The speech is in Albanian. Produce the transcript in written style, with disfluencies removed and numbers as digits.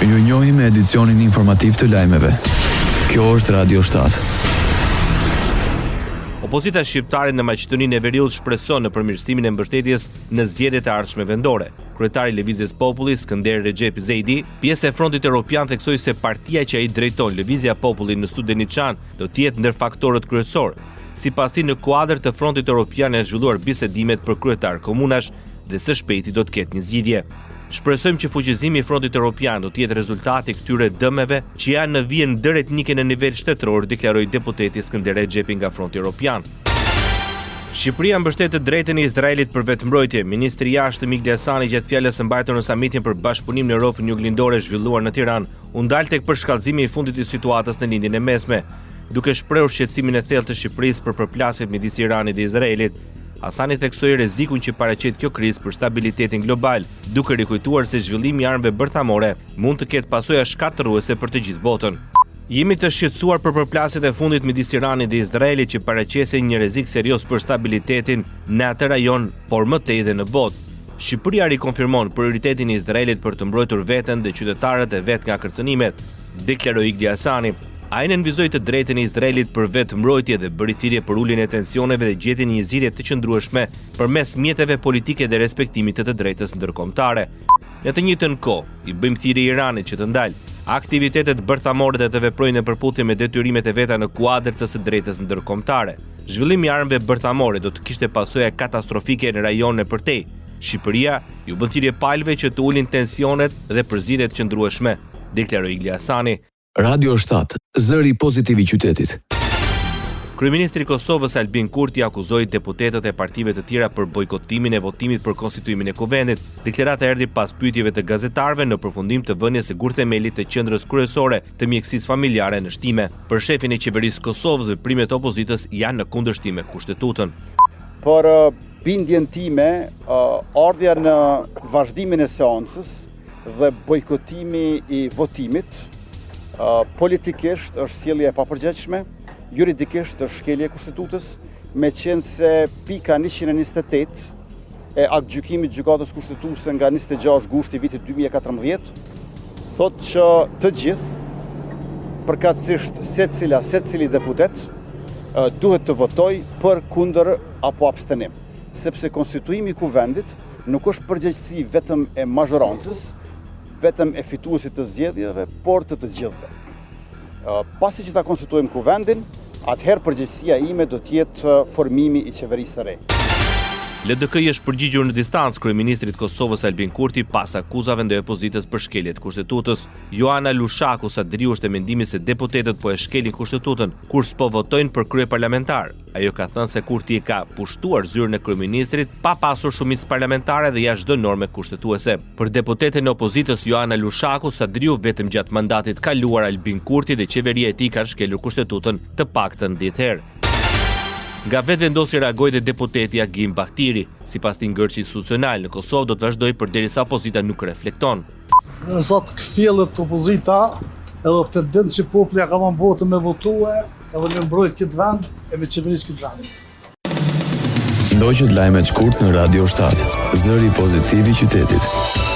Ju njohim me edicionin informativ të lajmeve. Kjo është Radio 7. Opozita shqiptare në Maqedoninë e Veriut shpreson në përmirësimin e mbështetjes në zgjedhjet e ardhshme vendore. Kryetari i Lëvizjes Populli, Skënder Recep Zejdi, pjesë e Frontit Evropian, theksoi se partia që ai drejton, Lëvizja e Popullit në Studeniçan, do të jetë ndër faktorët kryesorë. Sipas tij, në kuadër të Frontit Evropian janë zhvilluar bisedimet për kryetar komunash dhe së shpejti do të ketë një zgjidhje. Shpresojmë që fuqizimi i Frontit Evropian do të jetë rezultati i këtyre dëmeve që janë në vijën ndëretnike në nivel shtetëror, deklaroi deputeti Skënder Recepi nga Fronti Evropian. Shqipëria mbështet të drejtën e Izraelit për vetëmbrojtje. Ministri i Jashtëm Igli Hasani gjatë fjalës së mbajtur në samitin për bashkëpunim në Europën Juglindore zhvilluar në Tiranë, u ndal tek përshkallëzimi i fundit të situatës në lindjen e mesme, duke shprehur shqetësimin e thellë të Shqipërisë për përplasjet midis Iranit dhe Izraelit. Hasani theksoi rrezikun që paraqet kjo krizë për stabilitetin global, duke rikujtuar se zhvillimi i armëve bërthamore mund të ketë pasoja shkatërruese për të gjithë botën. Jemi të shqetësuar për përplasjet e fundit midis Iranit dhe Izraelit që paraqesin një rrezik serioz për stabilitetin në atë rajon, por më tej dhe në botë. Shqipëria rikonfirmon prioritetin e Izraelit për të mbrojtur veten dhe qytetarët e vet nga kërcënimet, deklaroi Igli Hasani. Ai nënvizoi të drejtën e Izraelit për vetëmbrojtje dhe bëri thirrje për uljen e tensioneve dhe gjetjen e një zgjidhje të qëndrueshme përmes mjeteve politike dhe respektimit të drejtës ndërkombëtare. Në të njëjtën kohë, i bëjmë thirrje Iranit që të ndalë aktivitetet bërthamore dhe të veprojnë në përputhje me detyrimet e veta në kuadër të së drejtës ndërkombëtare. Zhvillimi i armëve bërthamore do të kishte pasoja katastrofike në rajonin e përtej. Shqipëria ju bën thirrje palëve që të ulin tensionet dhe përzgjedhje të qëndrueshme, deklaroi Igli Hasani. Radio 7, zëri pozitiv i qytetit. Kryeministri i Kosovës Albin Kurti akuzoi deputetët e partive të tjera për bojkotimin e votimit për konstituimin e Kuvendit. Deklarata erdhi pas pyetjeve të gazetarëve në përfundim të vënies së gurthemelit të qendrës kryesore të mjekësisë familjare në shtime. Për shefin e qeverisë Kosovës, veprimet e opozitës janë në kundërshtim me kushtetutën. Por bindjen time, ardha në vazhdimin e seancës dhe bojkotimi i votimit politikisht është sjellje e papërgjegjshme, juridikisht është shkelje e kushtetutës, me qenë se pika 128 e aktgjykimit gjykatës kushtetuese nga 26 gushti vitit 2014 thotë që të gjithë, përkatësisht secili deputet, duhet të votoj për, kundër apo abstenim, sepse konstituimi i Kuvendit nuk është përgjegjësi vetëm e mazhorancës, vetëm e fituesit të zgjedhjeve, por të gjithëve. Pasi që ta konstituojmë Kuvendin, atëherë përgjegjësia ime do të jetë formimi i qeverisë së re. LDK është përgjigjur në distancë kryeministrit Kosovës Albin Kurti pas akuzave ndaj opozitës për shkelje të kushtetutës. Joana Lushaku Sadriu është e mendimit se deputetët po e shkelin kushtetutën kur s'po votojnë për kryeparlamentar. Ajo ka thënë se Kurti ka pushtuar zyrën e kryeministrit pa pasur shumicë parlamentare dhe jashtë çdo norme kushtetuese. Për deputeten e opozitës Joana Lushaku Sadriu, vetëm gjatë mandatit kaluar Albin Kurti dhe qeveria e tij kanë shkelur kushtetutën të paktën 10 herë. Nga vetë vendosi reagoi dhe deputeti Agim Bahtiri. Sipas tij, ngërçi institucional në Kosovë do të vazhdojë përderisa opozita nuk reflekton. Nësat këfjellet opozita edhe tendent që populli ka dhënë votën me votue edhe me mbrojt këtë vend e me qeverisë këtë vend. Ndoqët lajmet shkurt në Radio 7, zëri pozitiv i qytetit.